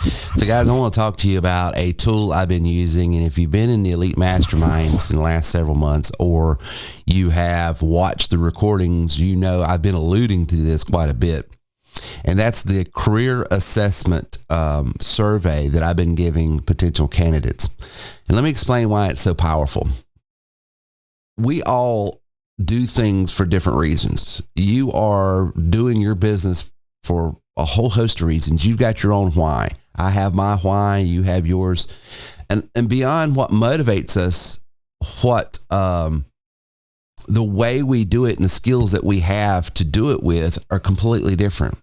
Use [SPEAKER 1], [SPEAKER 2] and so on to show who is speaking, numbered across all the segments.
[SPEAKER 1] So guys, I want to talk to you about a tool I've been using. And if you've been in the Elite Masterminds in the last several months, or you have watched the recordings, you know I've been alluding to this quite a bit. And that's the career assessment survey that I've been giving potential candidates. And let me explain why it's so powerful. We all do things for different reasons. You are doing your business for a whole host of reasons. You've got your own why. I have my why, you have yours. And beyond what motivates us, what the way we do it and the skills that we have to do it with are completely different.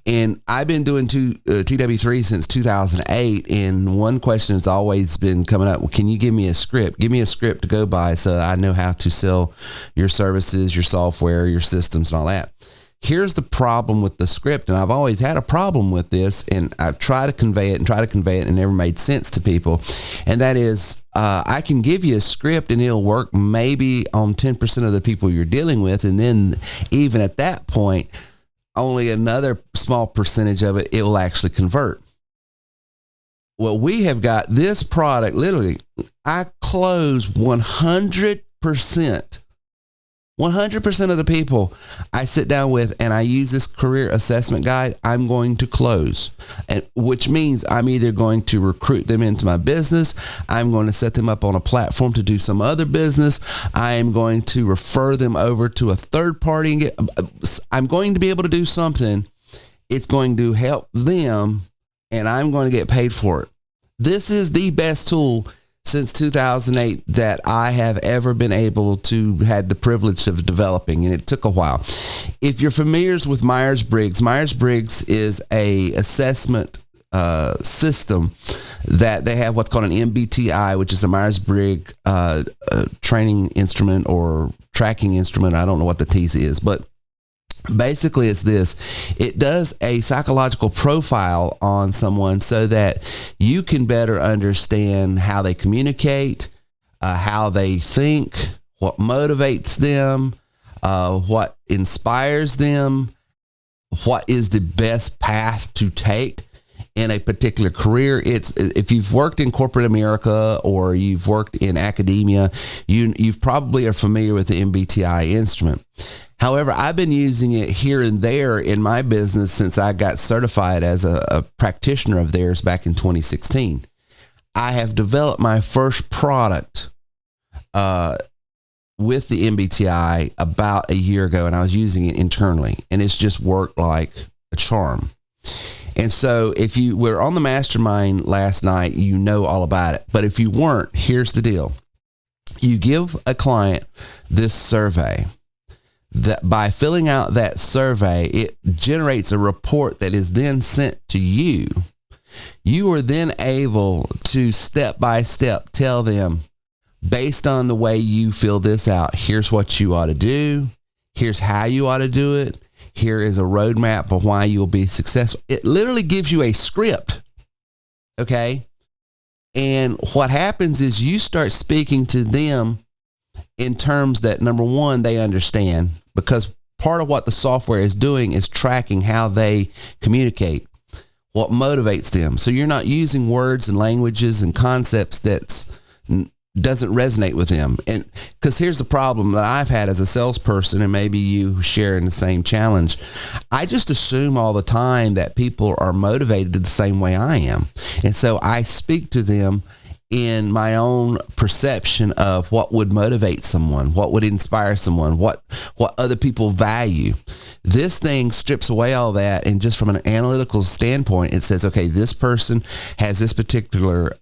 [SPEAKER 1] And I've been doing TW3 since 2008. And one question has always been coming up. Well, can you give me a script? Give me a script to go by so that I know how to sell your services, your software, your systems and all that. Here's the problem with the script. And I've always had a problem with this, and I've tried to convey it and it never made sense to people. And that is, I can give you a script and it'll work maybe on 10% of the people you're dealing with. And then even at that point, only another small percentage of it will actually convert. Well, we have got this product, literally, I close 100%. 100% of the people I sit down with and I use this career assessment guide, I'm going to close. And which means I'm either going to recruit them into my business, I'm going to set them up on a platform to do some other business, I am going to refer them over to a third party, and I'm going to be able to do something. It's going to help them and I'm going to get paid for it. This is the best tool since 2008 that I have ever been able to had the privilege of developing, and it took a while. If you're familiar with Myers-Briggs, Myers-Briggs is a assessment system that they have what's called an MBTI, which is a Myers-Briggs training instrument or tracking instrument. I don't know what the T's is, but basically it's this. It does a psychological profile on someone so that you can better understand how they communicate, how they think, what motivates them, what inspires them, what is the best path to take in a particular career. It's, if you've worked in corporate America or you've worked in academia, you've probably are familiar with the MBTI instrument. However, I've been using it here and there in my business since I got certified as a practitioner of theirs back in 2016. I have developed my first product with the MBTI about a year ago, and I was using it internally, and it's just worked like a charm. And so if you were on the mastermind last night, you know all about it. But if you weren't, here's the deal. You give a client this survey. That by filling out that survey, it generates a report that is then sent to you. You are then able to step by step tell them, based on the way you fill this out, here's what you ought to do. Here's how you ought to do it. Here is a roadmap of why you'll be successful. It literally gives you a script. Okay. And what happens is you start speaking to them in terms that, number one, they understand, because part of what the software is doing is tracking how they communicate, what motivates them. So you're not using words and languages and concepts that doesn't resonate with them. And because here's the problem that I've had as a salesperson, and maybe you share in the same challenge. I just assume all the time that people are motivated the same way I am. And so I speak to them in my own perception of what would motivate someone, what would inspire someone, what other people value. This thing strips away all that, and just from an analytical standpoint, it says, okay, this person has this particular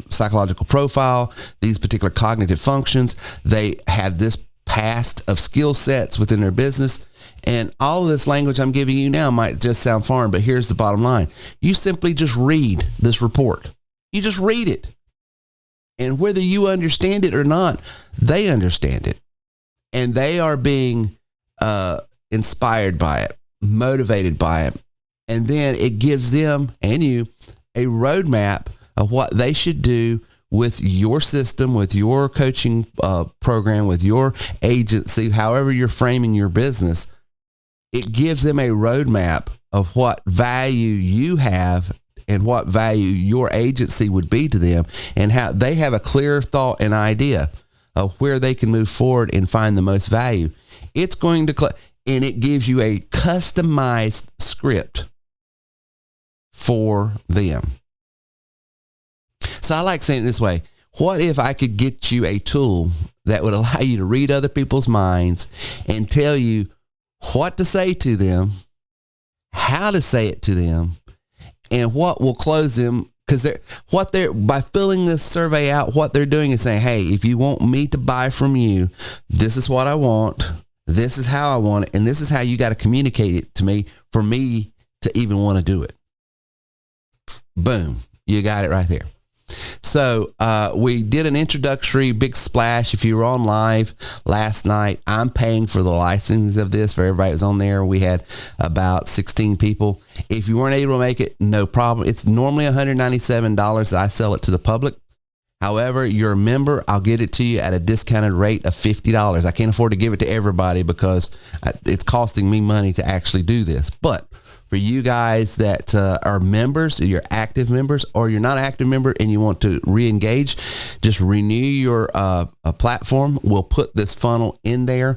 [SPEAKER 1] psychological profile, these particular cognitive functions, they have this past of skill sets within their business. And all of this language I'm giving you now might just sound foreign, but here's the bottom line. You simply just read this report. You just read it. And whether you understand it or not, they understand it. And they are being inspired by it, motivated by it. And then it gives them and you a roadmap of what they should do with your system, with your coaching program, with your agency, however you're framing your business. It gives them a roadmap of what value you have and what value your agency would be to them, and how they have a clear thought and idea of where they can move forward and find the most value. It's going to, and it gives you a customized script for them. So I like saying it this way. What if I could get you a tool that would allow you to read other people's minds and tell you what to say to them, how to say it to them, and what will close them? Because by filling this survey out, what they're doing is saying, hey, if you want me to buy from you, this is what I want. This is how I want it. And this is how you got to communicate it to me for me to even want to do it. Boom. You got it right there. So we did an introductory big splash. If you were on live last night, I'm paying for the licensing of this for everybody that was on there. We had about 16 people. If you weren't able to make it, no problem. It's normally $197 that I sell it to the public. However, you're a member, I'll get it to you at a discounted rate of $50. I can't afford to give it to everybody because it's costing me money to actually do this. But for you guys that are members, you're active members, or you're not an active member and you want to re-engage, just renew your platform. We'll put this funnel in there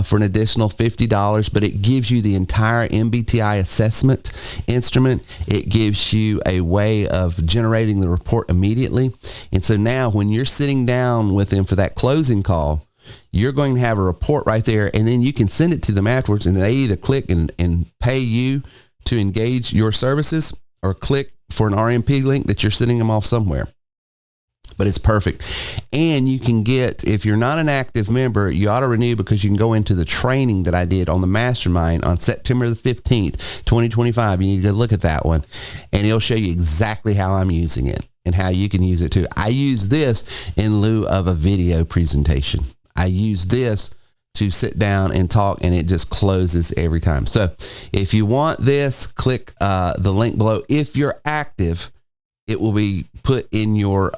[SPEAKER 1] for an additional $50, but it gives you the entire MBTI assessment instrument. It gives you a way of generating the report immediately. And so now when you're sitting down with them for that closing call, you're going to have a report right there, and then you can send it to them afterwards, and they either click and pay you to engage your services or click for an RMP link that you're sending them off somewhere. But it's perfect. And you can get, if you're not an active member, you ought to renew, because you can go into the training that I did on the mastermind on September the 15th, 2025. You need to look at that one, and it'll show you exactly how I'm using it and how you can use it too. I use this in lieu of a video presentation. I use this to sit down and talk, and it just closes every time. So if you want this, click the link below. If you're active, it will be put in your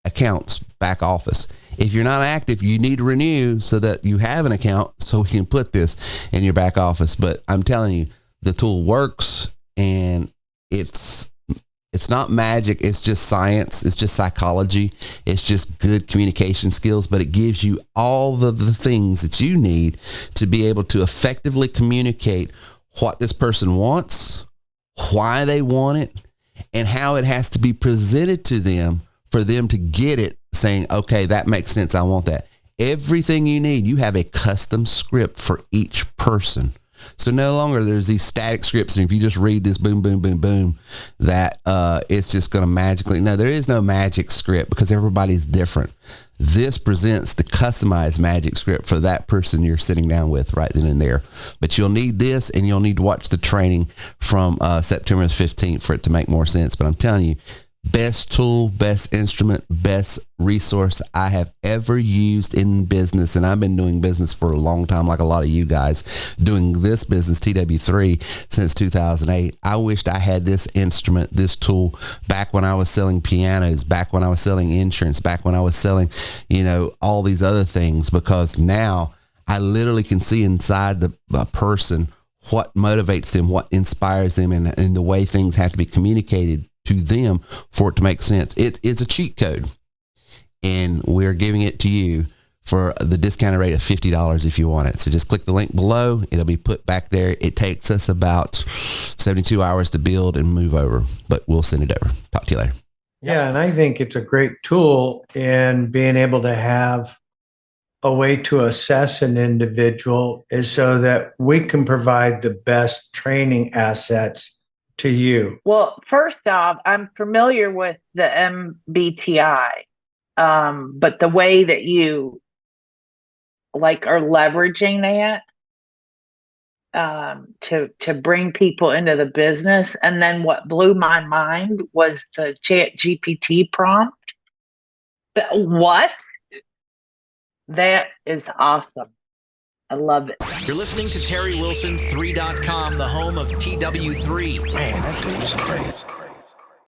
[SPEAKER 1] accounts back office. If you're not active, you need to renew so that you have an account so we can put this in your back office. But I'm telling you, the tool works, and it's not magic. It's just science. It's just psychology. It's just good communication skills, but it gives you all the things that you need to be able to effectively communicate what this person wants, why they want it, and how it has to be presented to them for them to get it, saying, okay, that makes sense. I want that. Everything you need. You have a custom script for each person. So no longer there's these static scripts, and if you just read this boom, boom, boom, boom, that it's just going to magically. No, there is no magic script, because everybody's different. This presents the customized magic script for that person you're sitting down with right then and there. But you'll need this, and you'll need to watch the training from September 15th for it to make more sense. But I'm telling you, best tool, best instrument, best resource I have ever used in business. And I've been doing business for a long time, like a lot of you guys, doing this business, TW3, since 2008. I wished I had this instrument, this tool, back when I was selling pianos, back when I was selling insurance, back when I was selling, all these other things, because now I literally can see inside the person what motivates them, what inspires them, and the way things have to be communicated to them for it to make sense. It's a cheat code, and we're giving it to you for the discounted rate of $50 if you want it. So just click the link below. It'll be put back there. It takes us about 72 hours to build and move over, but we'll send it over. Talk to you later.
[SPEAKER 2] Yeah, and I think it's a great tool in being able to have a way to assess an individual, is so that we can provide the best training assets to you.
[SPEAKER 3] Well, first off, I'm familiar with the MBTI, but the way that you are leveraging that to bring people into the business. And then what blew my mind was the ChatGPT prompt. What? That is awesome. I love it.
[SPEAKER 4] You're listening to TerryWilson3.com, the home of TW3.
[SPEAKER 5] Man, that dude is crazy.